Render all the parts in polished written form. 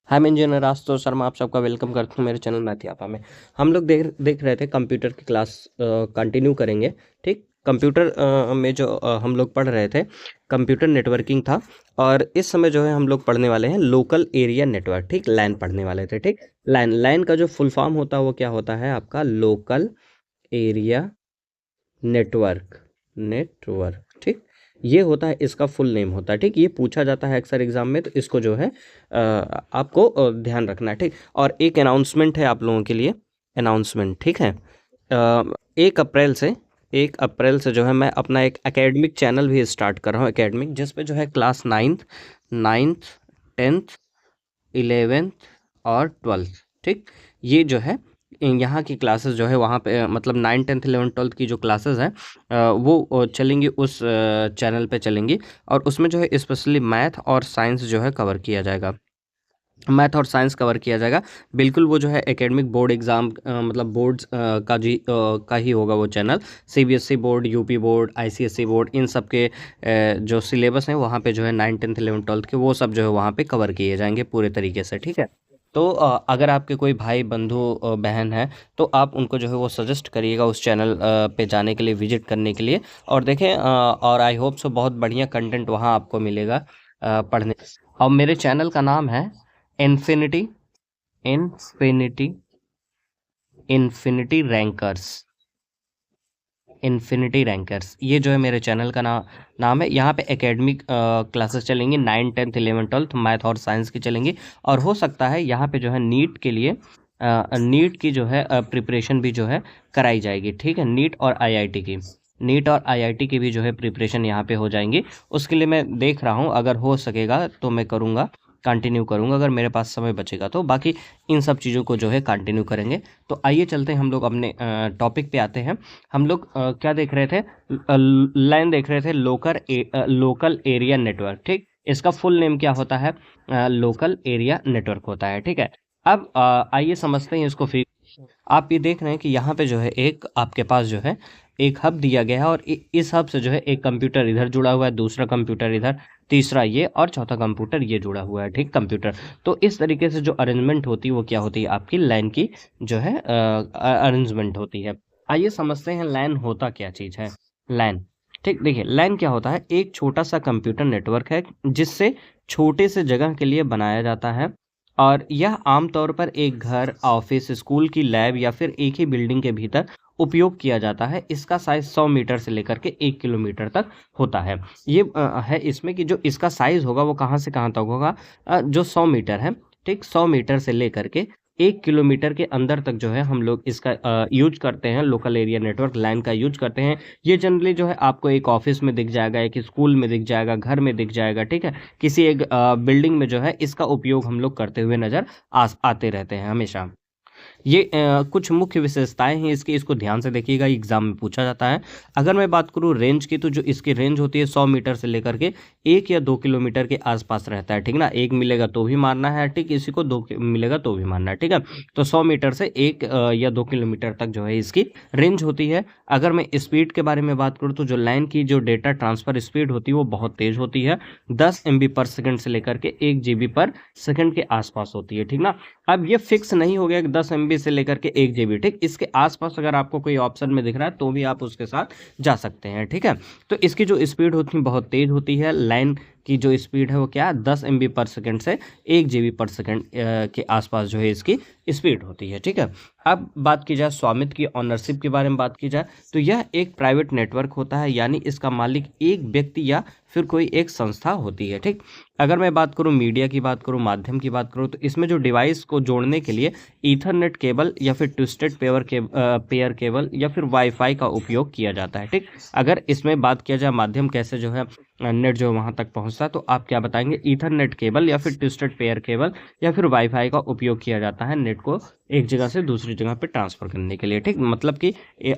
हाय, मैं इंजीनियर आशुतोष शर्मा आप सबका वेलकम करता हूँ मेरे चैनल मैथ यापा में। हम लोग देख रहे थे कंप्यूटर की क्लास कंटिन्यू करेंगे। ठीक, कंप्यूटर में जो हम लोग पढ़ रहे थे कंप्यूटर नेटवर्किंग था। और इस समय जो है हम लोग पढ़ने वाले हैं लोकल एरिया नेटवर्क। ठीक, लैन पढ़ने वाले थे। ठीक, लैन का जो फुल फॉर्म होता है वो क्या होता है आपका? Local area network. ठीक, ये होता है, इसका फुल नेम होता है। ठीक, ये पूछा जाता है अक्सर एग्जाम में, तो इसको जो है आपको ध्यान रखना है। ठीक, और एक अनाउंसमेंट है आप लोगों के लिए। अनाउंसमेंट, ठीक है। 1 अप्रैल से जो है मैं अपना एक एकेडमिक चैनल भी स्टार्ट कर रहा हूँ, एकेडमिक, जिसपे जो है क्लास नाइन्थ 10th 11th और 12th। ठीक, ये जो है यहाँ की क्लासेस जो है वहाँ पे मतलब 9th 10th 11th 12th की जो क्लासेस हैं वो चलेंगी, उस चैनल पे चलेंगी। और उसमें जो है स्पेशली मैथ और साइंस जो है कवर किया जाएगा। मैथ और साइंस कवर किया जाएगा। बिल्कुल वो जो है एकेडमिक बोर्ड एग्ज़ाम मतलब बोर्ड्स का ही होगा वो channel. CBSE board, UP board, ICSE board, इन सब के जो सिलेबस हैं वहाँ पे जो है 9th 10th 11th 12th के वो सब जो है वहाँ पे कवर किए जाएंगे पूरे तरीके से। ठीक है, तो अगर आपके कोई भाई बंधु बहन है तो आप उनको जो है वो सजेस्ट करिएगा उस चैनल पे जाने के लिए, विजिट करने के लिए। और देखें और आई होप सो बहुत बढ़िया कंटेंट वहाँ आपको मिलेगा पढ़ने। और मेरे चैनल का नाम है इन्फिनिटी इन्फिनिटी इन्फिनिटी रैंकर्स। ये जो है मेरे चैनल का नाम है। यहाँ पे एकेडमिक क्लासेस चलेंगी, 9th 10th 11th 12th math और साइंस की चलेंगी। और हो सकता है यहाँ पे जो है नीट के लिए नीट की जो है प्रिपरेशन भी जो है कराई जाएगी। ठीक है, नीट और आईआईटी की भी जो है प्रिपरेशन यहाँ पे हो जाएंगी। उसके लिए मैं देख रहा हूँ, अगर हो सकेगा तो मैं करूँगा, कंटिन्यू करूँगा अगर मेरे पास समय बचेगा तो। बाकी इन सब चीज़ों को जो है कंटिन्यू करेंगे। तो आइए चलते हैं, हम लोग अपने टॉपिक पे आते हैं। हम लोग क्या देख रहे थे? लाइन देख रहे थे, लोकल एरिया नेटवर्क। ठीक, इसका फुल नेम क्या होता है? लोकल एरिया नेटवर्क होता है। ठीक है, अब आइए समझते हैं इसको फिर। आप ये देख रहे हैं कि यहाँ पे जो है एक आपके पास जो है एक हब दिया गया है। और इस हब से जो है एक कंप्यूटर इधर जुड़ा हुआ है, दूसरा कंप्यूटर इधर, तीसरा ये, और चौथा कंप्यूटर ये जुड़ा हुआ है। ठीक, कंप्यूटर। तो इस तरीके से जो अरेंजमेंट होती है वो क्या होती है? आपकी लाइन की जो है अरेंजमेंट होती है। आइए समझते हैं लैन होता क्या चीज़ है। लैन, ठीक, देखिए लैन क्या होता है? एक छोटा सा कंप्यूटर नेटवर्क है जिससे छोटे से जगह के लिए बनाया जाता है। और यह आमतौर पर एक घर, ऑफिस, स्कूल की लैब या फिर एक ही बिल्डिंग के भीतर उपयोग किया जाता है। इसका साइज 100 मीटर से लेकर के 1 किलोमीटर तक होता है। ये है इसमें कि जो इसका साइज होगा वो कहाँ से कहाँ तक होगा? जो 100 मीटर है, ठीक, 100 मीटर से लेकर के 1 किलोमीटर के अंदर तक जो है हम लोग इसका यूज करते हैं, लोकल एरिया नेटवर्क लाइन का यूज करते हैं। ये जनरली जो है आपको एक ऑफिस में दिख जाएगा, एक स्कूल में दिख जाएगा, घर में दिख जाएगा। ठीक है, किसी एक बिल्डिंग में जो है इसका उपयोग हम लोग करते हुए नजर आते रहते हैं हमेशा। ये कुछ मुख्य विशेषताएं हैं इसकी, इसको ध्यान से देखिएगा, एग्जाम में पूछा जाता है। अगर मैं बात करूं रेंज की, तो जो इसकी रेंज होती है 100 मीटर से लेकर के 1 या 2 किलोमीटर के आसपास रहता है। ठीक ना, 1 मिलेगा तो भी मानना है, ठीक, इसी को 2 मिलेगा तो भी मानना है। ठीक है, तो 100 मीटर से 1 या 2 किलोमीटर तक जो है इसकी रेंज होती है। अगर मैं स्पीड के बारे में बात करूँ तो जो लाइन की जो डेटा ट्रांसफर स्पीड होती है वो बहुत तेज होती है, 10 MB पर सेकंड से लेकर के 1 GB पर सेकंड के आसपास होती है। ठीक ना, अब ये फिक्स नहीं हो गया कि 10 MB से लेकर के 1 GB। ठीक, इसके आसपास अगर आपको कोई ऑप्शन में दिख रहा है तो भी आप उसके साथ जा सकते हैं। ठीक है, तो इसकी जो स्पीड होती है बहुत तेज होती है। लाइन की जो स्पीड है वो क्या है? 10 MB पर सेकंड से 1 GB पर सेकंड के आसपास जो है इसकी स्पीड होती है। ठीक है, अब बात की जाए स्वामित्व की, ऑनरशिप के बारे में बात की जाए तो यह एक प्राइवेट नेटवर्क होता है, यानी इसका मालिक एक व्यक्ति या फिर कोई एक संस्था होती है। ठीक, अगर मैं बात करूं मीडिया की बात करूं, माध्यम की बात करूं, तो इसमें जो डिवाइस को जोड़ने के लिए ईथरनेट केबल या फिर ट्विस्टेड पेयर केबल या फिर वाईफाई का उपयोग किया जाता है। ठीक, अगर इसमें बात किया जाए माध्यम कैसे जो है नेट जो वहां तक पहुंचता है, तो आप क्या बताएंगे? ईथरनेट केबल या फिर ट्विस्टेड पेयर केबल या फिर वाईफाई का उपयोग किया जाता है नेट को एक जगह से दूसरी जगह पे ट्रांसफर करने के लिए। ठीक, मतलब कि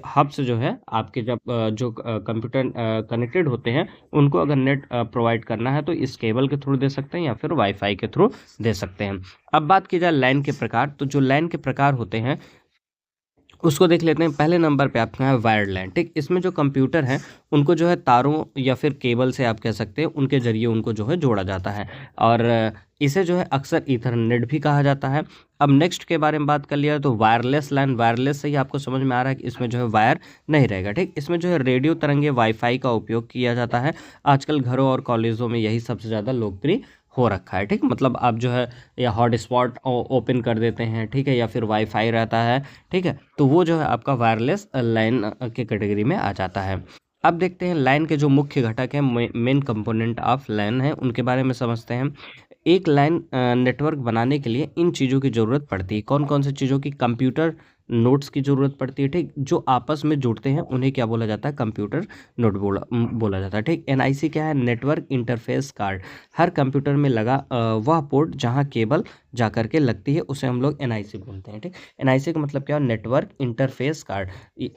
हब से जो है आपके जब जो कंप्यूटर कनेक्टेड होते हैं उनको अगर नेट प्रोवाइड करना है तो इस केबल के थ्रू दे सकते हैं या फिर वाईफाई के थ्रू दे सकते हैं। अब बात की जाए लैन के प्रकार, तो जो लैन के प्रकार होते हैं उसको देख लेते हैं। पहले नंबर पे आपका है वायर्ड लैन, ठीक। इसमें जो कंप्यूटर हैं उनको जो है तारों या फिर केबल से आप कह सकते हैं उनके ज़रिए उनको जो है जोड़ा जाता है, और इसे जो है अक्सर ईथरनेट भी कहा जाता है। अब नेक्स्ट के बारे में बात कर लिया तो वायरलेस लैन, वायरलेस से ही आपको समझ में आ रहा है कि इसमें जो है वायर नहीं रहेगा, ठीक। इसमें जो है रेडियो तरंगे वाईफाई का उपयोग किया जाता है। आजकल घरों और कॉलेजों में यही सबसे ज़्यादा लोकप्रिय हो रखा है, ठीक। मतलब आप जो है या हॉटस्पॉट ओपन कर देते हैं, ठीक है, या फिर वाईफाई रहता है, ठीक है, तो वो जो है आपका वायरलेस लाइन के कैटेगरी में आ जाता है। अब देखते हैं लाइन के जो मुख्य घटक हैं, मेन कंपोनेंट ऑफ लाइन है, उनके बारे में समझते हैं। एक लाइन नेटवर्क बनाने के लिए इन चीज़ों की ज़रूरत पड़ती है। कौन कौन सी चीज़ों की? कंप्यूटर नोड्स की ज़रूरत पड़ती है, ठीक। जो आपस में जुड़ते हैं उन्हें क्या बोला जाता है? कंप्यूटर नोड बोला जाता है, ठीक। एनआईसी क्या है? Network interface card. हर कंप्यूटर में लगा वह पोर्ट जहाँ केबल जा कर के लगती है उसे हम लोग एनआईसी बोलते हैं, ठीक। एनआईसी का मतलब क्या? Network interface card.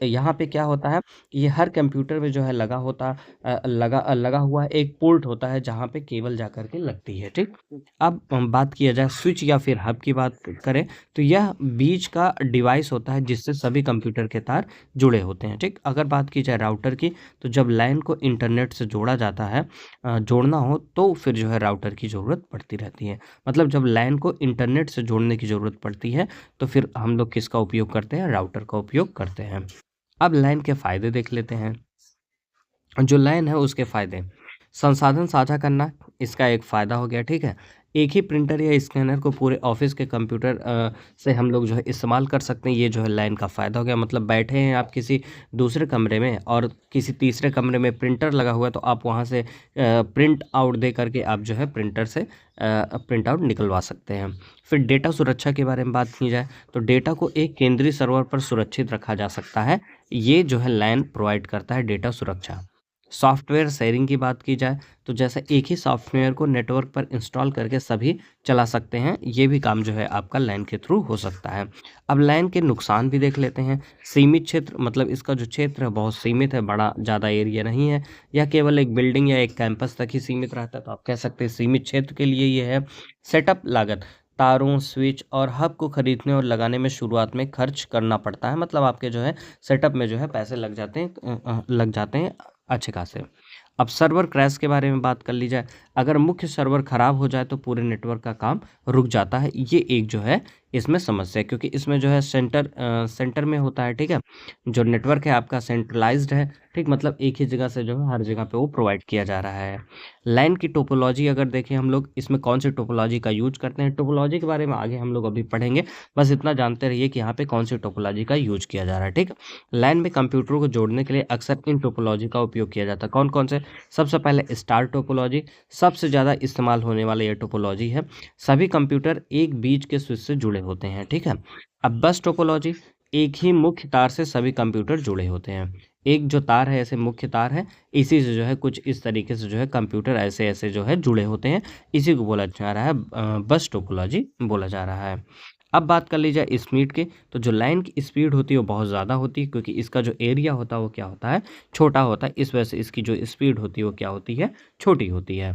यहाँ पे क्या होता है, ये हर कंप्यूटर में जो है लगा हुआ एक पोर्ट होता है जहाँ पे केबल जा कर के लगती है, ठीक। अब बात किया जाए स्विच या फिर हब की बात करें तो यह बीच का डिवाइस होता है जिससे सभी कंप्यूटर के तार जुड़े होते हैं, ठीक। अगर बात की जाए राउटर की तो जब लाइन को इंटरनेट से जोड़ा जाता है, जोड़ना हो तो फिर जो है राउटर की ज़रूरत पड़ती रहती है। मतलब जब लाइन को इंटरनेट से जोड़ने की ज़रूरत पड़ती है तो फिर हम लोग किसका उपयोग करते हैं? राउटर का उपयोग करते हैं। अब लाइन के फ़ायदे देख लेते हैं। जो लाइन है उसके फ़ायदे, संसाधन साझा करना इसका एक फ़ायदा हो गया, ठीक है। एक ही प्रिंटर या स्कैनर को पूरे ऑफिस के कंप्यूटर से हम लोग जो है इस्तेमाल कर सकते हैं, ये जो है लाइन का फ़ायदा हो गया। मतलब बैठे हैं आप किसी दूसरे कमरे में और किसी तीसरे कमरे में प्रिंटर लगा हुआ है तो आप वहाँ से प्रिंट आउट दे करके आप जो है प्रिंटर से प्रिंट आउट निकलवा सकते हैं। फिर डेटा सुरक्षा के बारे में बात की जाए तो डेटा को एक केंद्रीय सर्वर पर सुरक्षित रखा जा सकता है, ये जो है लाइन प्रोवाइड करता है डेटा सुरक्षा। सॉफ्टवेयर शेयरिंग की बात की जाए तो जैसे एक ही सॉफ्टवेयर को नेटवर्क पर इंस्टॉल करके सभी चला सकते हैं, ये भी काम जो है आपका लाइन के थ्रू हो सकता है। अब लाइन के नुकसान भी देख लेते हैं। सीमित क्षेत्र, मतलब इसका जो क्षेत्र है बहुत सीमित है, बड़ा ज़्यादा एरिया नहीं है। यह केवल एक बिल्डिंग या एक कैंपस तक ही सीमित रहता है, तो आप कह सकते हैं सीमित क्षेत्र के लिए ये है। सेटअप लागत, तारों, स्विच और हब को खरीदने और लगाने में शुरुआत में खर्च करना पड़ता है। मतलब आपके जो है सेटअप में जो है पैसे लग जाते हैं अच्छे खासे। अब सर्वर क्रैश के बारे में बात कर ली जाए, अगर मुख्य सर्वर खराब हो जाए तो पूरे नेटवर्क का काम रुक जाता है। ये एक जो है इसमें समस्या है, क्योंकि इसमें जो है सेंटर में होता है, ठीक है। जो नेटवर्क है आपका सेंट्रलाइज्ड है, ठीक। मतलब एक ही जगह से जो है हर जगह पे वो प्रोवाइड किया जा रहा है। लाइन की टोपोलॉजी अगर देखें हम लोग, इसमें कौन सी टोपोलॉजी का यूज करते हैं, टोपोलॉजी के बारे में आगे हम लोग अभी पढ़ेंगे। बस इतना जानते रहिए कि यहाँ पे कौन सी टोपोलॉजी का यूज किया जा रहा है, ठीक। लाइन में कंप्यूटरों को जोड़ने के लिए अक्सर इन टोपोलॉजी का उपयोग किया जाता है। कौन कौन से? सबसे पहले स्टार टोपोलॉजी, सबसे ज़्यादा इस्तेमाल होने वाला ये टोपोलॉजी है। सभी कंप्यूटर एक बीच के स्विच से जुड़े होते हैं, ठीक है। अब बस टोपोलॉजी, एक ही मुख्य तार से सभी कंप्यूटर जुड़े होते हैं। एक जो तार है ऐसे मुख्य तार है, इसी से जो है कुछ इस तरीके से जो है कंप्यूटर ऐसे ऐसे जो है जुड़े होते हैं, इसी को बोला जा रहा है बस टोपोलॉजी बोला जा रहा है। अब बात कर ली जाए स्पीड की, तो जो लाइन की स्पीड होती है वो बहुत ज़्यादा होती है, क्योंकि इसका जो एरिया होता है वो क्या होता है? छोटा होता है। इस वजह से इसकी जो स्पीड होती है वो क्या होती है? छोटी होती है।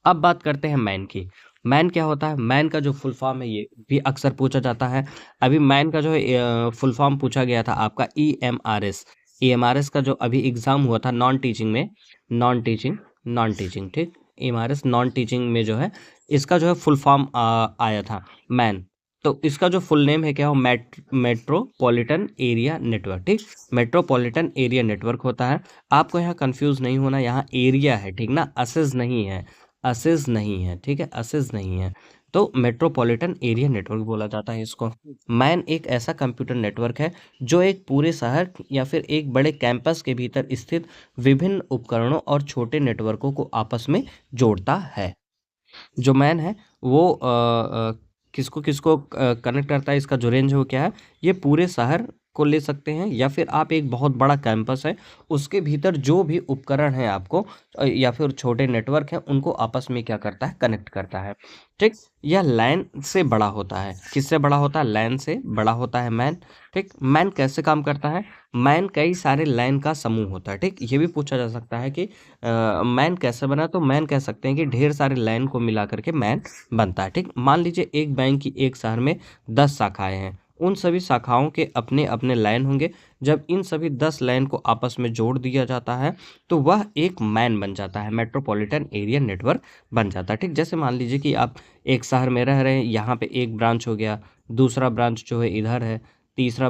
अब बात करते हैं मैन की। मैन क्या होता है? मैन का जो फुल फॉर्म है ये भी अक्सर पूछा जाता है। अभी मैन का जो है फुल फॉर्म पूछा गया था आपका ईएमआरएस। ईएमआरएस का जो अभी एग्ज़ाम हुआ था नॉन टीचिंग में, नॉन टीचिंग, ठीक। ईएमआरएस नॉन टीचिंग में जो है इसका जो है फुल फॉर्म आया था मैन। तो इसका जो फुल नेम है क्या हो? मेट्रोपॉलिटन एरिया नेटवर्क, ठीक। मेट्रोपॉलिटन एरिया नेटवर्क होता है। आपको यहाँ कंफ्यूज नहीं होना, यहाँ एरिया है, ठीक ना, असेज नहीं है, असेज नहीं है, ठीक है, असेज नहीं है। तो मेट्रोपॉलिटन एरिया नेटवर्क बोला जाता है इसको। मैन एक ऐसा कंप्यूटर नेटवर्क है जो एक पूरे शहर या फिर एक बड़े कैंपस के भीतर स्थित विभिन्न उपकरणों और छोटे नेटवर्कों को आपस में जोड़ता है। जो मैन है वो किसको किसको कनेक्ट करता है, इसका जो रेंज है वो क्या है? ये पूरे शहर को ले सकते हैं, या फिर आप एक बहुत बड़ा कैंपस है उसके भीतर जो भी उपकरण है आपको या फिर छोटे नेटवर्क हैं उनको आपस में क्या करता है? कनेक्ट करता है, ठीक। यह लाइन से बड़ा होता है। किससे बड़ा होता है? लाइन से बड़ा होता है मैन, ठीक। मैन कैसे काम करता है? मैन कई सारे लाइन का समूह होता है, ठीक। ये भी पूछा जा सकता है कि मैन कैसे बना, तो मैन कह सकते हैं कि ढेर सारे लाइन को मिला करके मैन बनता है, ठीक। मान लीजिए एक बैंक की एक शहर में 10 शाखाएं हैं, उन सभी शाखाओं के अपने अपने लाइन होंगे। जब इन सभी 10 लाइन को आपस में जोड़ दिया जाता है तो वह एक मैन बन जाता है, मेट्रोपॉलिटन एरिया नेटवर्क बन जाता है। ठीक, जैसे मान लीजिए कि आप एक शहर में रह रहे हैं, यहाँ पे एक ब्रांच हो गया, दूसरा ब्रांच जो है इधर है, तीसरा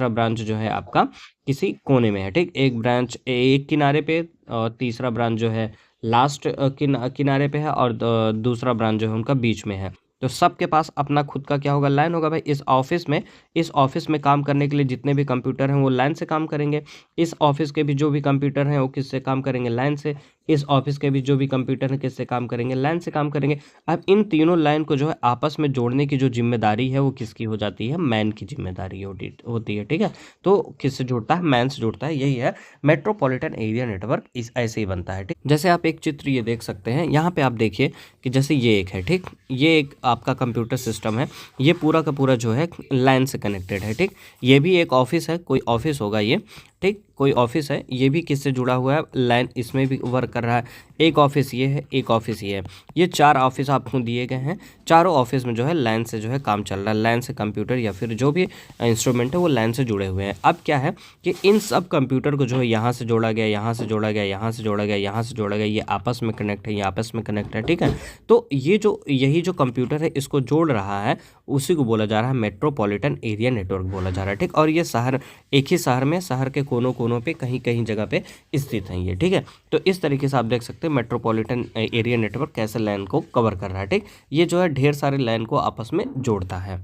ब्रांच जो है आपका किसी कोने में है। ठीक, एक ब्रांच एक किनारे पे और तीसरा ब्रांच जो है लास्ट किनारे पे है और दूसरा ब्रांच जो है उनका बीच में है। तो सबके पास अपना खुद का क्या होगा, लाइन होगा। भाई इस ऑफिस में काम करने के लिए जितने भी कंप्यूटर हैं वो लाइन से काम करेंगे। इस ऑफिस के भी जो भी कंप्यूटर हैं वो किससे काम करेंगे, लाइन से। इस ऑफिस के भी जो भी कंप्यूटर हैं किससे काम करेंगे, लाइन से काम करेंगे। अब इन तीनों लाइन को जो है आपस में जोड़ने की जो जिम्मेदारी है वो किसकी हो जाती है, मैन की जिम्मेदारी होती है। ठीक है, तो किससे जुड़ता है, मैन से जुड़ता है। यही है मेट्रोपॉलिटन एरिया नेटवर्क, इस ऐसे ही बनता है। ठीक, जैसे आप एक चित्र ये देख सकते हैं, यहाँ पे आप देखिए कि जैसे ये एक है। ठीक, ये एक आपका कंप्यूटर सिस्टम है, ये पूरा का पूरा जो है लाइन से कनेक्टेड है। ठीक, ये भी एक ऑफिस है, कोई ऑफिस होगा ये। ठीक, कोई ऑफिस है, ये भी किससे जुड़ा हुआ है, लाइन इसमें भी वर्क कर रहा है। एक ऑफिस ये है, एक ऑफिस ये है, ये 4 ऑफिस आपको दिए गए हैं। चारों ऑफिस में जो है लाइन से जो है काम चल रहा है, लाइन से कंप्यूटर या फिर जो भी इंस्ट्रूमेंट है वो लाइन से जुड़े हुए हैं। अब क्या है कि इन सब कंप्यूटर को जो है यहाँ से जोड़ा गया, यहाँ से जोड़ा गया, यहाँ से जोड़ा गया, यहाँ से जोड़ा गया, ये आपस में कनेक्ट है, ये आपस में कनेक्ट है। ठीक है, तो यही जो कंप्यूटर है इसको जोड़ रहा है, उसी को बोला जा रहा है मेट्रोपॉलिटन एरिया नेटवर्क बोला जा रहा है। ठीक, और ये शहर एक ही शहर में, शहर के कोनों कोनों पे कहीं कहीं जगह पे स्थित हैं ये। ठीक है, तो इस तरीके से आप देख सकते हैं मेट्रोपॉलिटन एरिया नेटवर्क कैसे लाइन को कवर कर रहा है। ठीक, ये जो है ढेर सारे लाइन को आपस में जोड़ता है।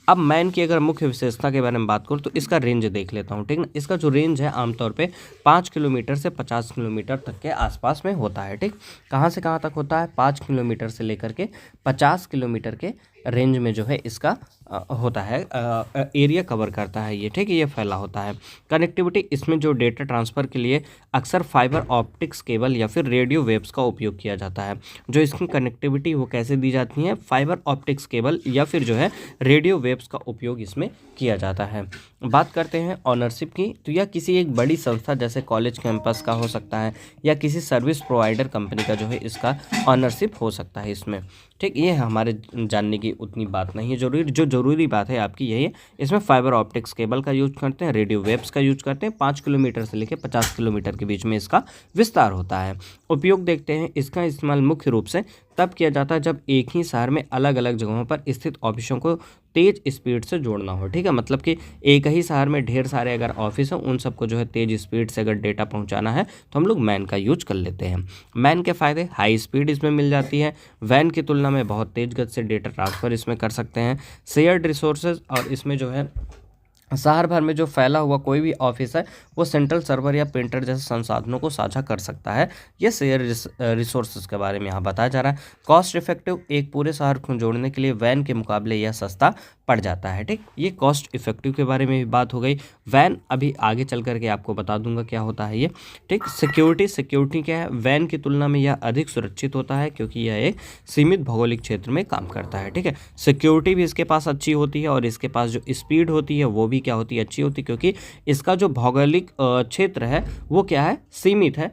अब मैन की अगर मुख्य विशेषता के बारे में बात करूँ तो इसका रेंज देख लेता हूँ। ठीक ना, इसका जो रेंज है आमतौर पे 5 किलोमीटर से 50 किलोमीटर तक के आसपास में होता है। ठीक, कहाँ से कहाँ तक होता है, 5 किलोमीटर से लेकर के 50 किलोमीटर के रेंज में जो है इसका होता है, एरिया कवर करता है ये। ठीक है, ये फैला होता है। कनेक्टिविटी, इसमें जो डेटा ट्रांसफ़र के लिए अक्सर फाइबर ऑप्टिक्स केबल या फिर रेडियो वेव्स का उपयोग किया जाता है। जो इसकी कनेक्टिविटी वो कैसे दी जाती है, फाइबर ऑप्टिक्स केबल या फिर जो है रेडियो वेव्स का उपयोग इसमें किया जाता है। बात करते हैं ऑनरशिप की, तो यह किसी एक बड़ी संस्था जैसे कॉलेज कैंपस का हो सकता है या किसी सर्विस प्रोवाइडर कंपनी का जो है इसका ऑनरशिप हो सकता है इसमें। ठीक, ये हमारे जानने की उतनी बात नहीं है जरूरी, जो ज़रूरी बात है आपकी यही है, इसमें फाइबर ऑप्टिक्स केबल का यूज करते हैं, रेडियो वेव्स का यूज करते हैं। 5 किलोमीटर से लेकर 50 किलोमीटर के बीच में इसका विस्तार होता है। उपयोग देखते हैं, इसका इस्तेमाल मुख्य रूप से तब किया जाता है जब एक ही शहर में अलग अलग जगहों पर स्थित ऑफिसों को तेज स्पीड से जोड़ना हो। ठीक है, मतलब कि एक ही शहर में ढेर सारे अगर ऑफिस हो, उन सबको जो है तेज स्पीड से अगर डेटा पहुंचाना है तो हम लोग मैन का यूज कर लेते हैं। मैन के फ़ायदे, हाई स्पीड इसमें मिल जाती है, वैन की तुलना में बहुत तेज गति से डेटा ट्रांसफ़र इसमें कर सकते हैं। शेयर्ड रिसोर्सेज, और इसमें जो है शहर भर में जो फैला हुआ कोई भी ऑफिस है वो सेंट्रल सर्वर या प्रिंटर जैसे संसाधनों को साझा कर सकता है। ये शेयर रिसोर्सेज के बारे में यहाँ बताया जा रहा है। कॉस्ट इफेक्टिव, एक पूरे शहर को जोड़ने के लिए वैन के मुकाबले यह सस्ता पड़ जाता है। ठीक, ये कॉस्ट इफेक्टिव के बारे में भी बात हो गई। वैन अभी आगे चल करके आपको बता दूंगा क्या होता है ये। ठीक, सिक्योरिटी क्या है, वैन की तुलना में यह अधिक सुरक्षित होता है क्योंकि यह एक सीमित भौगोलिक क्षेत्र में काम करता है। ठीक है, सिक्योरिटी भी इसके पास अच्छी होती है और इसके पास जो स्पीड होती है वो भी क्या होती है, अच्छी होती है, क्योंकि इसका जो भौगोलिक क्षेत्र है वो क्या है, सीमित है,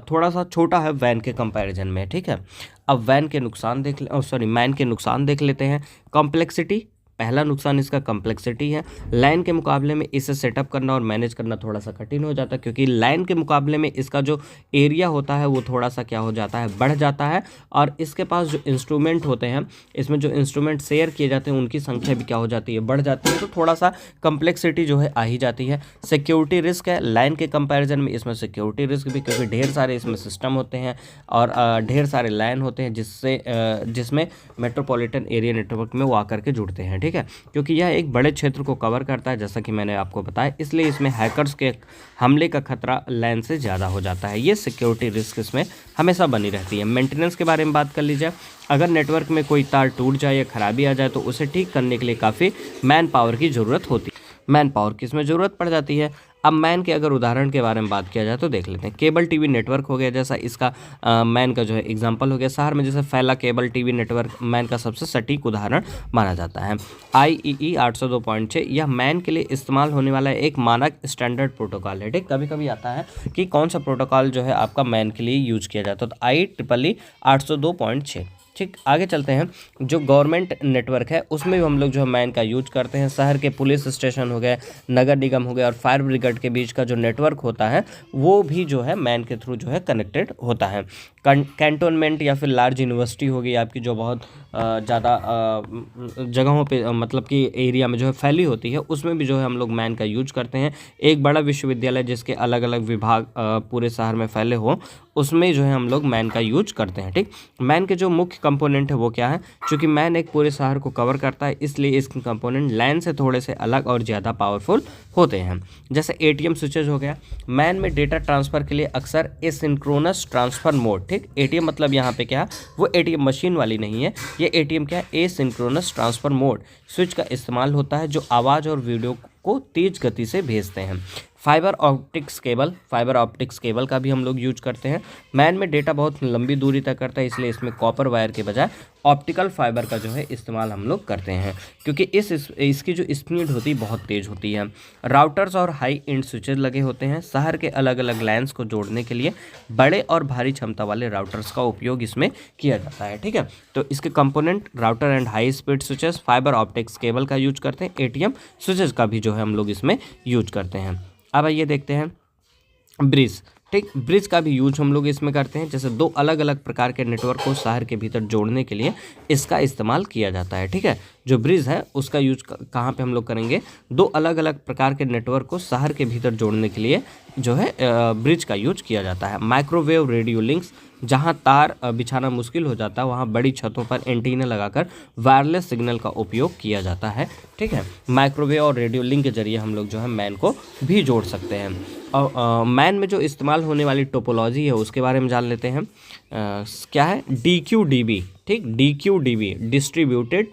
थोड़ा सा छोटा है वैन के कंपैरिजन में। ठीक है, अब मैन के नुकसान देख लेते हैं। कॉम्प्लेक्सिटी, पहला नुकसान इसका कॉम्प्लेक्सिटी है। लाइन के मुकाबले में इसे सेटअप करना और मैनेज करना थोड़ा सा कठिन हो जाता है क्योंकि लाइन के मुकाबले में इसका जो एरिया होता है वो थोड़ा सा क्या हो जाता है, बढ़ जाता है। और इसके पास जो इंस्ट्रूमेंट होते हैं, इसमें जो इंस्ट्रूमेंट शेयर किए जाते हैं उनकी संख्या भी क्या हो जाती है, बढ़ जाती है। तो थोड़ा सा कॉम्प्लेक्सिटी जो है आ ही जाती है। सिक्योरिटी रिस्क है, लाइन के कंपेरिजन में इसमें सिक्योरिटी रिस्क भी, क्योंकि ढेर सारे इसमें सिस्टम होते हैं और ढेर सारे लाइन होते हैं जिसमें मेट्रोपॉलिटन एरिया नेटवर्क में वो आकर के जुड़ते हैं। ठीक है, क्योंकि यह एक बड़े क्षेत्र को कवर करता है जैसा कि मैंने आपको बताया, इसलिए इसमें हैकर्स के हमले का खतरा लाइन से ज़्यादा हो जाता है। ये सिक्योरिटी रिस्क इसमें हमेशा बनी रहती है। मेंटेनेंस के बारे में बात कर लीजिए, अगर नेटवर्क में कोई तार टूट जाए या खराबी आ जाए तो उसे ठीक करने के लिए काफ़ी मैन पावर की ज़रूरत होती है। मैन पावर की इसमें ज़रूरत पड़ जाती है। अब मैन के अगर उदाहरण के बारे में बात किया जाए तो देख लेते हैं। केबल टीवी नेटवर्क हो गया, जैसा इसका मैन का जो है एग्जांपल हो गया। शहर में जैसे फैला केबल टीवी नेटवर्क मैन का सबसे सटीक उदाहरण माना जाता है। IEEE 802.6 यह मैन के लिए इस्तेमाल होने वाला एक मानक स्टैंडर्ड प्रोटोकॉल है। ठीक, कभी कभी आता है कि कौन सा प्रोटोकॉल जो है आपका मैन के लिए यूज किया जाता है, तो IEEE 802.6 ठीक, आगे चलते हैं। जो गवर्नमेंट नेटवर्क है उसमें भी हम लोग जो है मैन का यूज करते हैं। शहर के पुलिस स्टेशन हो गए, नगर निगम हो गए और फायर ब्रिगेड के बीच का जो नेटवर्क होता है वो भी जो है मैन के थ्रू जो है कनेक्टेड होता है। कैंटोनमेंट या फिर लार्ज यूनिवर्सिटी होगी आपकी, जो बहुत ज़्यादा जगहों पे मतलब कि एरिया में जो है फैली होती है, उसमें भी जो है हम लोग मैन का यूज करते हैं। एक बड़ा विश्वविद्यालय जिसके अलग अलग विभाग पूरे शहर में फैले हो, उसमें जो है हम लोग मैन का यूज करते हैं। ठीक, मैन के जो मुख्य कंपोनेंट है वो क्या है? क्योंकि मैन एक पूरे शहर को कवर करता है, इसलिए इसके कंपोनेंट लैन से थोड़े से अलग और ज़्यादा पावरफुल होते हैं। जैसे एटीएम स्विचेज हो गया, मैन में डेटा ट्रांसफ़र के लिए अक्सर एसिंक्रोनस ट्रांसफ़र मोड, ठीक, एटीएम मतलब यहाँ पे क्या, वो एटीएम मशीन वाली नहीं है, ये एटीएम क्या है, एसिंक्रोनस ट्रांसफ़र मोड स्विच का इस्तेमाल होता है, जो आवाज़ और वीडियो को तेज़ गति से भेजते हैं। फाइबर ऑप्टिक्स केबल का भी हम लोग यूज करते हैं। मैन में डेटा बहुत लंबी दूरी तक करता है, इसलिए इसमें कॉपर वायर के बजाय ऑप्टिकल फाइबर का जो है इस्तेमाल हम लोग करते हैं, क्योंकि इसकी जो स्पीड होती है बहुत तेज़ होती है। राउटर्स और हाई एंड स्विचेज लगे होते हैं। शहर के अलग अलग लाइन्स को जोड़ने के लिए बड़े और भारी क्षमता वाले राउटर्स का उपयोग इसमें किया जाता है। ठीक है, तो इसके component router and high speed switches, fibre optics cable का यूज करते हैं, एटीएम स्विचेस का भी जो है हम लोग इसमें यूज करते हैं। अब आइए देखते हैं ब्रिज। ठीक, ब्रिज का भी यूज हम लोग इसमें करते हैं। जैसे दो अलग अलग प्रकार के नेटवर्क को शहर के भीतर जोड़ने के लिए इसका इस्तेमाल किया जाता है। ठीक है, जो ब्रिज है उसका यूज कहाँ पे हम लोग करेंगे? दो अलग अलग प्रकार के नेटवर्क को शहर के भीतर जोड़ने के लिए जो है ब्रिज का यूज किया जाता है। माइक्रोवेव रेडियो लिंक्स, जहाँ तार बिछाना मुश्किल हो जाता है वहाँ बड़ी छतों पर एंटीना लगाकर वायरलेस सिग्नल का उपयोग किया जाता है। ठीक है, माइक्रोवेव और रेडियो लिंक के जरिए हम लोग जो है मैन को भी जोड़ सकते हैं। और मैन में जो इस्तेमाल होने वाली टोपोलॉजी है उसके बारे में जान लेते हैं। क्या है? DQDB। ठीक, DQDB डिस्ट्रीब्यूटेड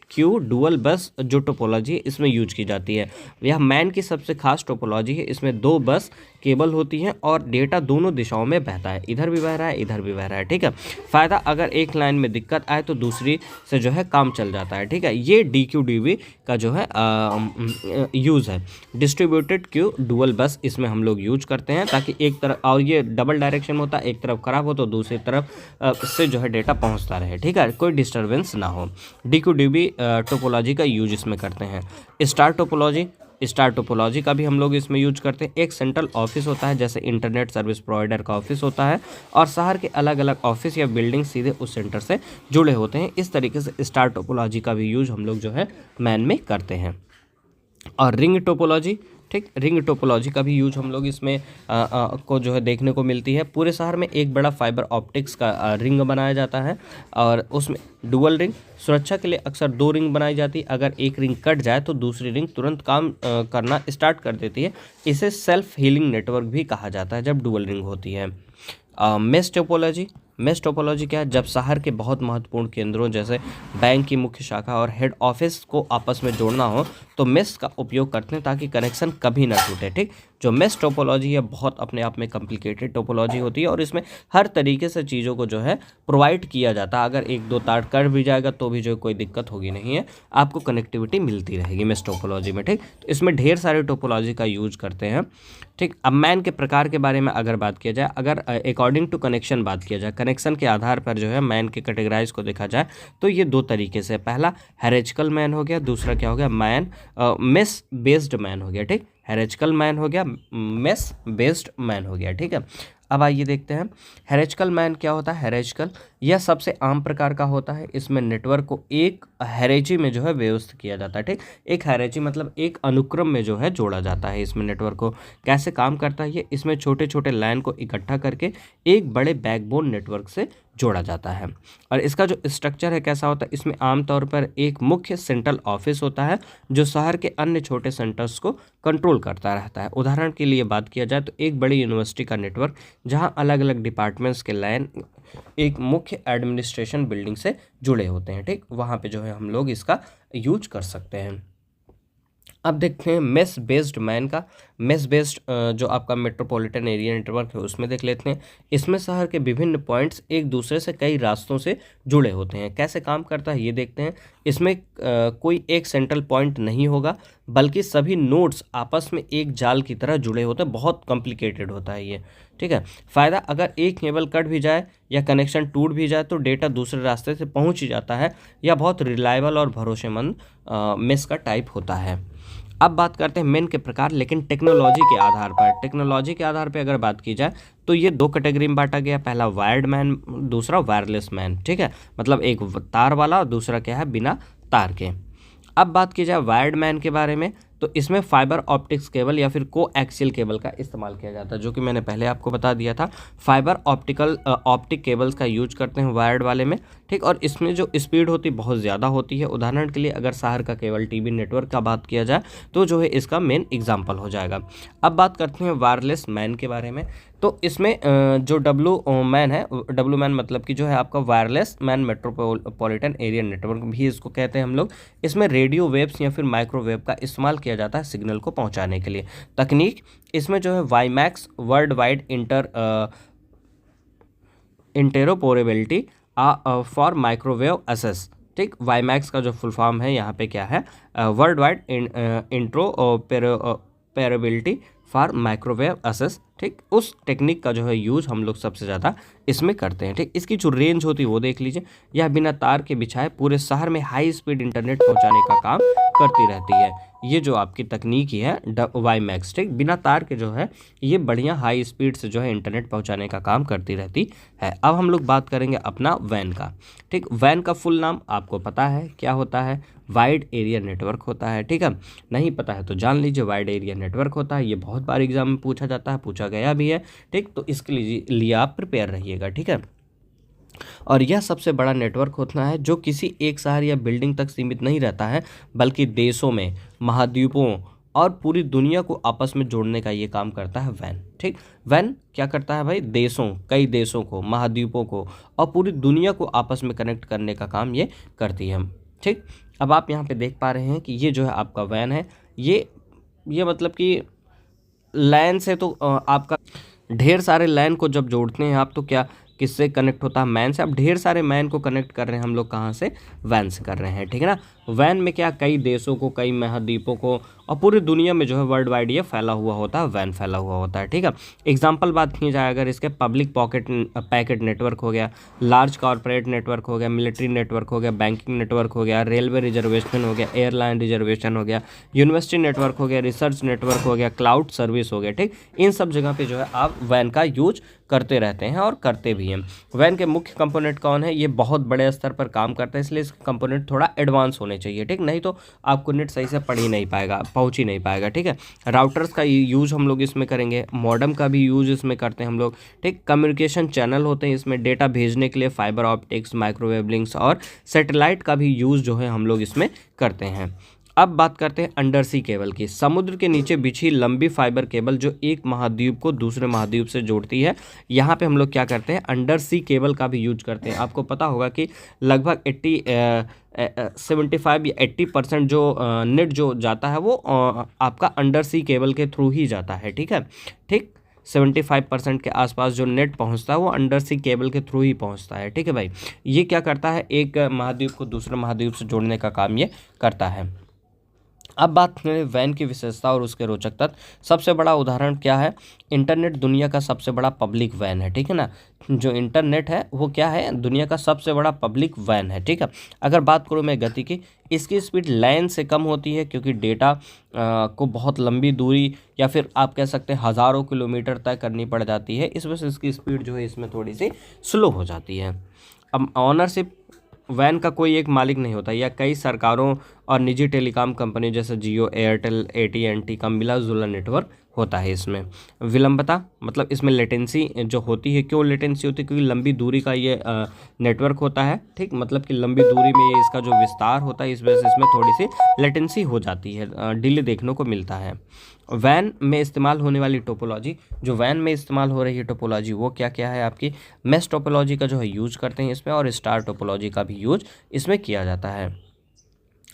क्यू डुअल बस जो टोपोलॉजी है इसमें यूज की जाती है। यह मैन की सबसे खास टोपोलॉजी है। इसमें दो बस केबल होती हैं और डेटा दोनों दिशाओं में बहता है, इधर भी बह रहा है, इधर भी बह रहा है। ठीक है, फ़ायदा, अगर एक लाइन में दिक्कत आए तो दूसरी से जो है काम चल जाता है। ठीक है, ये DQDB का जो है यूज़ है। डिस्ट्रीब्यूटेड क्यू डुअल बस इसमें हम लोग यूज करते हैं, ताकि एक तरफ, और ये डबल डायरेक्शन होता है, एक तरफ खराब हो तो दूसरी तरफ से जो है डेटा पहुंचता रहे। ठीक है, कोई डिस्टर्बेंस ना हो। DQDB टोपोलॉजी का यूज इसमें करते हैं। स्टार टोपोलॉजी का भी हम लोग इसमें यूज करते हैं। एक सेंट्रल ऑफिस होता है, जैसे इंटरनेट सर्विस प्रोवाइडर का ऑफिस होता है, और शहर के अलग अलग ऑफिस या बिल्डिंग सीधे उस सेंटर से जुड़े होते हैं। इस तरीके से स्टार टोपोलॉजी का भी यूज हम लोग जो है मैन में करते हैं। और रिंग टोपोलॉजी, ठीक, रिंग टोपोलॉजी का भी यूज हम लोग इसमें को जो है देखने को मिलती है। पूरे शहर में एक बड़ा फाइबर ऑप्टिक्स का रिंग बनाया जाता है, और उसमें डुअल रिंग, सुरक्षा के लिए अक्सर दो रिंग बनाई जाती है। अगर एक रिंग कट जाए तो दूसरी रिंग तुरंत काम करना स्टार्ट कर देती है। इसे सेल्फ हीलिंग नेटवर्क भी कहा जाता है जब डुअल रिंग होती है। मेश टोपोलॉजी क्या है? जब शहर के बहुत महत्वपूर्ण केंद्रों जैसे बैंक की मुख्य शाखा और हेड ऑफिस को आपस में जोड़ना हो तो मेश का उपयोग करते हैं, ताकि कनेक्शन कभी ना टूटे। ठीक, जो मेश टोपोलॉजी है बहुत अपने आप में कॉम्प्लिकेटेड टोपोलॉजी होती है, और इसमें हर तरीके से चीज़ों को जो है प्रोवाइड किया जाता है। अगर एक दो तार कट भी जाएगा तो भी जो कोई दिक्कत होगी नहीं है, आपको कनेक्टिविटी मिलती रहेगी मेश टोपोलॉजी में। ठीक, तो इसमें ढेर सारे टोपोलॉजी का यूज करते हैं। ठीक, अब मैन के प्रकार के बारे में अगर बात किया जाए, अगर अकॉर्डिंग टू कनेक्शन बात किया जाए, कनेक्शन के आधार पर जो है मैन के कैटेगराइज को देखा जाए तो ये दो तरीके से, पहला हेरेजिकल मैन हो गया, दूसरा क्या हो गया? मैन मेस बेस्ड मैन हो गया। ठीक, हेरेजिकल मैन हो गया, मेस बेस्ड मैन हो गया। ठीक है, अब आइए देखते हैं हेरेजिकल मैन क्या होता है। हेरेजिकल यह सबसे आम प्रकार का होता है। इसमें नेटवर्क को एक हेरेजी में जो है व्यवस्थित किया जाता है। ठीक, एक हेरेजी मतलब एक अनुक्रम में जो है जोड़ा जाता है। इसमें नेटवर्क को कैसे काम करता है ये? इसमें छोटे छोटे लाइन को इकट्ठा करके एक बड़े बैकबोन नेटवर्क से जोड़ा जाता है। और इसका जो स्ट्रक्चर है कैसा होता है? इसमें आमतौर पर एक मुख्य सेंट्रल ऑफिस होता है जो शहर के अन्य छोटे सेंटर्स को कंट्रोल करता रहता है। उदाहरण के लिए बात किया जाए तो एक बड़ी यूनिवर्सिटी का नेटवर्क, जहां अलग अलग डिपार्टमेंट्स के लाइन एक मुख्य एडमिनिस्ट्रेशन बिल्डिंग से जुड़े होते हैं। ठीक, वहाँ पे जो है हम लोग इसका यूज कर सकते हैं। अब देखते हैं मेस बेस्ड मैन का। मेस बेस्ड जो आपका मेट्रोपॉलिटन एरिया नेटवर्क है उसमें देख लेते हैं। इसमें शहर के विभिन्न पॉइंट्स एक दूसरे से कई रास्तों से जुड़े होते हैं। कैसे काम करता है ये देखते हैं। इसमें कोई एक सेंट्रल पॉइंट नहीं होगा, बल्कि सभी नोड्स आपस में एक जाल की तरह जुड़े होते हैं। बहुत कॉम्प्लिकेटेड होता है ये, ठीक है। फ़ायदा, अगर एक केबल कट भी जाए या कनेक्शन टूट भी जाए तो डेटा दूसरे रास्ते से पहुंच ही जाता है। यह बहुत रिलायबल और भरोसेमंद मेस का टाइप होता है। अब बात करते हैं मेन के प्रकार, लेकिन टेक्नोलॉजी के आधार पर। टेक्नोलॉजी के आधार पर अगर बात की जाए तो ये दो कैटेगरी में बांटा गया। पहला वायर्ड मैन, दूसरा वायरलेस मैन, ठीक है। मतलब एक तार वाला और दूसरा क्या है, बिना तार के। अब बात की जाए वायर्ड मैन के बारे में, तो इसमें फाइबर ऑप्टिक्स केबल या फिर कोएक्सियल केबल का इस्तेमाल किया जाता है, जो कि मैंने पहले आपको बता दिया था। फाइबर ऑप्टिक केबल्स का यूज करते हैं वायर्ड वाले में, ठीक। और इसमें जो स्पीड होती है बहुत ज़्यादा होती है। उदाहरण के लिए अगर शहर का केबल टीवी नेटवर्क का बात किया जाए तो जो है इसका मेन एग्जाम्पल हो जाएगा। अब बात करते हैं वायरलेस मैन के बारे में। तो इसमें जो डब्लू मैन है, डब्लू मैन मतलब कि जो है आपका wireless man metropolitan area network भी इसको कहते हैं हम लोग। इसमें रेडियो वेव्स या फिर माइक्रोवेव का इस्तेमाल किया जाता है सिग्नल को पहुंचाने के लिए। तकनीक इसमें जो है WiMAX, world wide interoperability for microwave access, ठीक। वाईमैक्स का जो फुल फॉर्म है यहाँ पे क्या है, world wide interoperability for microwave access, ठीक। उस टेक्निक का जो है यूज हम लोग सबसे ज़्यादा इसमें करते हैं, ठीक। इसकी जो रेंज होती है वो देख लीजिए। यह बिना तार के बिछाए पूरे शहर में हाई स्पीड इंटरनेट पहुंचाने का काम करती रहती है। ये जो आपकी तकनीक ही है वाईमैक्स, ठीक, बिना तार के जो है ये बढ़िया हाई स्पीड से जो है इंटरनेट पहुंचाने का काम करती रहती है। अब हम लोग बात करेंगे अपना वैन का, ठीक। वैन का फुल नाम आपको पता है क्या होता है, वाइड एरिया नेटवर्क होता है, ठीक है। नहीं पता है तो जान लीजिए, वाइड एरिया नेटवर्क होता है। ये बहुत बार एग्जाम में पूछा जाता है, पूछा गया भी है, ठीक। तो इसके लिए आप प्रिपेयर रहिएगा, ठीक है। और यह सबसे बड़ा नेटवर्क होता है जो किसी एक शहर या बिल्डिंग तक सीमित नहीं रहता है, बल्कि देशों में, महाद्वीपों और पूरी दुनिया को आपस में जोड़ने का ये काम करता है वैन, ठीक। वैन क्या करता है भाई, कई देशों को, महाद्वीपों को और पूरी दुनिया को आपस में कनेक्ट करने का काम ये करती है, ठीक। अब आप यहाँ पे देख पा रहे हैं कि ये जो है आपका वैन है, ये मतलब कि लैन से तो आपका ढेर सारे लैन को जब जोड़ते हैं आप तो क्या किससे कनेक्ट होता है, मैन से। अब ढेर सारे मैन को कनेक्ट कर रहे हैं हम लोग, कहाँ से, वैन से कर रहे हैं, ठीक है ना। वैन में क्या, कई देशों को, कई महाद्वीपों को और पूरी दुनिया में जो है वर्ल्ड वाइड ये फैला हुआ होता है, वैन फैला हुआ होता है, ठीक है। एग्जाम्पल बात की जाए अगर इसके, पब्लिक पैकेट नेटवर्क हो गया, लार्ज कॉर्पोरेट नेटवर्क हो गया, मिलिट्री नेटवर्क हो गया, बैंकिंग नेटवर्क हो गया, रेलवे रिजर्वेशन हो गया, एयरलाइन रिजर्वेशन हो गया, यूनिवर्सिटी नेटवर्क हो गया, रिसर्च नेटवर्क हो गया, क्लाउड सर्विस हो गया, ठीक। इन सब जगह पे जो है आप वैन का यूज करते रहते हैं और करते भी हैं। वैन के मुख्य कंपोनेंट कौन है, ये बहुत बड़े स्तर पर काम करता है, इसलिए इसके कंपोनेंट थोड़ा एडवांस होने चाहिए, ठीक। नहीं तो आपको नेट सही से पहुंच ही नहीं पाएगा, ठीक है। राउटर्स का यूज हम लोग इसमें करेंगे, मॉडेम का भी यूज इसमें करते हैं हम लोग, ठीक। कम्युनिकेशन चैनल होते हैं इसमें, डेटा भेजने के लिए फाइबर ऑप्टिक्स, माइक्रोवेव लिंक्स और सैटेलाइट का भी यूज जो है हम लोग इसमें करते हैं। अब बात करते हैं अंडर सी केबल की। समुद्र के नीचे बिछी लंबी फाइबर केबल जो एक महाद्वीप को दूसरे महाद्वीप से जोड़ती है। यहाँ पे हम लोग क्या करते हैं, अंडर सी केबल का भी यूज करते हैं। आपको पता होगा कि लगभग 75 या 80% जो नेट जो जाता है वो आपका अंडर सी केबल के थ्रू ही जाता है, ठीक है, ठीक। 75% के आसपास जो नेट पहुंचता है वो अंडर सी केबल के थ्रू ही पहुंचता है, ठीक है भाई। ये क्या करता है, एक महाद्वीप को दूसरे महाद्वीप से जोड़ने का काम ये करता है। अब बात करें वैन की विशेषता और उसके रोचक तथ्य। सबसे बड़ा उदाहरण क्या है, इंटरनेट दुनिया का सबसे बड़ा पब्लिक वैन है, ठीक है ना। जो इंटरनेट है वो क्या है, दुनिया का सबसे बड़ा पब्लिक वैन है, ठीक है। अगर बात करूँ मैं गति की, इसकी स्पीड लाइन से कम होती है क्योंकि डेटा को बहुत लंबी दूरी या फिर आप कह सकते हैं हज़ारों किलोमीटर तय करनी पड़ जाती है। इस वजह से इसकी स्पीड जो है इसमें थोड़ी सी स्लो हो जाती है। अब ऑनरशिप, वैन का कोई एक मालिक नहीं होता, या कई सरकारों और निजी टेलीकॉम कंपनी जैसे जियो, एयरटेल, AT&T का मिला जुला नेटवर्क होता है इसमें। विलंबता मतलब इसमें लेटेंसी जो होती है, क्यों लेटेंसी होती है, क्योंकि लंबी दूरी का ये नेटवर्क होता है, ठीक। मतलब कि लंबी दूरी में ये इसका जो विस्तार होता है इस वजह से इसमें थोड़ी सी लेटेंसी हो जाती है, डिले देखने को मिलता है। वैन में इस्तेमाल होने वाली टोपोलॉजी, जो वैन में इस्तेमाल हो रही है टोपोलॉजी वो क्या क्या है आपकी, मेश टोपोलॉजी का जो है यूज करते हैं इसमें, और स्टार टोपोलॉजी का भी यूज इसमें किया जाता है।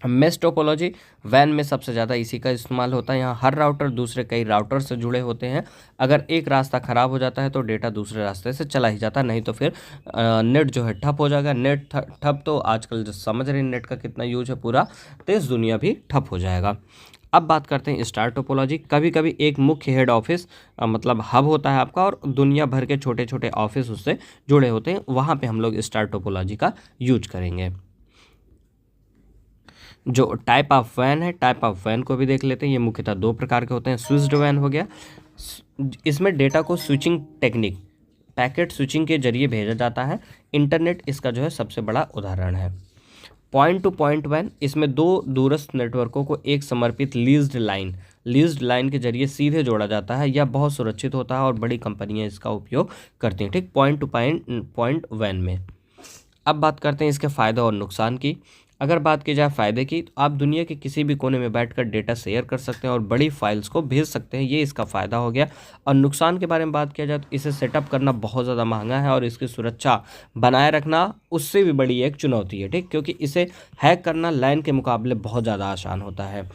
मेश टोपोलॉजी, वैन में सबसे ज़्यादा इसी का इस्तेमाल होता है। यहाँ हर राउटर दूसरे कई राउटर से जुड़े होते हैं। अगर एक रास्ता ख़राब हो जाता है तो डेटा दूसरे रास्ते से चला ही जाता, नहीं तो फिर नेट जो है ठप हो जाएगा। नेट ठप तो आजकल जो समझ रहे हैं नेट का कितना यूज है, पूरा देश दुनिया भी ठप हो जाएगा। अब बात करते हैं स्टार टोपोलॉजी। कभी कभी एक मुख्य हेड ऑफिस मतलब हब होता है आपका, और दुनिया भर के छोटे छोटे ऑफिस उससे जुड़े होते हैं, वहाँ पे हम लोग स्टार टोपोलॉजी का यूज करेंगे। जो टाइप ऑफ वैन है, टाइप ऑफ वैन को भी देख लेते हैं। ये मुख्यतः दो प्रकार के होते हैं। स्विच्ड वैन हो गया, इसमें डेटा को स्विचिंग टेक्निक, पैकेट स्विचिंग के जरिए भेजा जाता है। इंटरनेट इसका जो है सबसे बड़ा उदाहरण है। पॉइंट टू पॉइंट वैन, इसमें दो दूरस्थ नेटवर्कों को एक समर्पित लीज्ड लाइन के जरिए सीधे जोड़ा जाता है। यह बहुत सुरक्षित होता है और बड़ी कंपनियां इसका उपयोग करती हैं। ठीक, पॉइंट टू पॉइंट वैन में। अब बात करते हैं इसके फ़ायदे और नुकसान की। अगर बात की जाए फ़ायदे की, तो आप दुनिया के किसी भी कोने में बैठकर डेटा शेयर कर सकते हैं और बड़ी फाइल्स को भेज सकते हैं, ये इसका फ़ायदा हो गया। और नुकसान के बारे में बात किया जाए तो इसे सेटअप करना बहुत ज़्यादा महंगा है और इसकी सुरक्षा बनाए रखना उससे भी बड़ी एक चुनौती है। ठीक, क्योंकि इसे हैक करना लैन के मुकाबले बहुत ज़्यादा आसान होता है।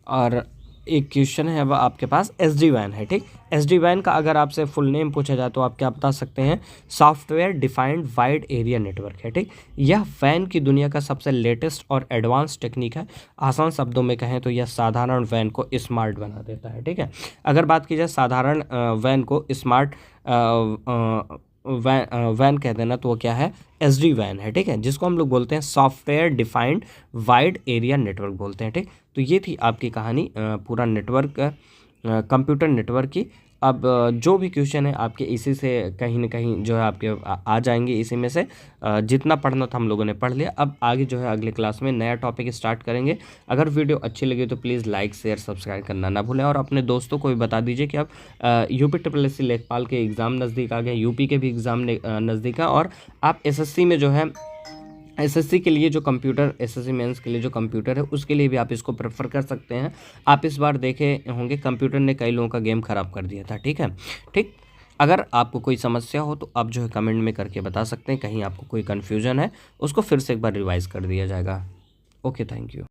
और एक क्वेश्चन है, अब आपके पास SD वैन है। ठीक, SD वैन का अगर आपसे फुल नेम पूछा जाए तो आप क्या बता सकते हैं? Software defined wide area network है। ठीक, यह वैन की दुनिया का सबसे लेटेस्ट और एडवांस टेक्निक है। आसान शब्दों में कहें तो यह साधारण वैन को स्मार्ट बना देता है। ठीक है, अगर बात की जाए साधारण वैन को स्मार्ट वैन कह देना, तो वो क्या है? SD वैन है। ठीक है, जिसको हम लोग बोलते हैं software defined wide area network बोलते हैं। ठीक, तो ये थी आपकी कहानी पूरा नेटवर्क, कंप्यूटर नेटवर्क की। अब जो भी क्वेश्चन है आपके इसी से कहीं ना कहीं जो है आपके आ जाएंगे, इसी में से जितना पढ़ना था हम लोगों ने पढ़ लिया। अब आगे जो है अगले क्लास में नया टॉपिक स्टार्ट करेंगे। अगर वीडियो अच्छी लगी तो प्लीज़ लाइक शेयर सब्सक्राइब करना ना भूलें, और अपने दोस्तों को भी बता दीजिए कि अब UPSSC लेखपाल के एग्ज़ाम नज़दीक आ गए, यूपी के भी एग्ज़ाम नज़दीक है, और आप SSC में जो है SSC के लिए जो कंप्यूटर, SSC मेंस के लिए जो कंप्यूटर है उसके लिए भी आप इसको प्रेफर कर सकते हैं। आप इस बार देखे होंगे कंप्यूटर ने कई लोगों का गेम ख़राब कर दिया था। ठीक है, ठीक, अगर आपको कोई समस्या हो तो आप जो है कमेंट में करके बता सकते हैं। कहीं आपको कोई कन्फ्यूजन है उसको फिर से एक बार रिवाइज़ कर दिया जाएगा। Okay, thank you.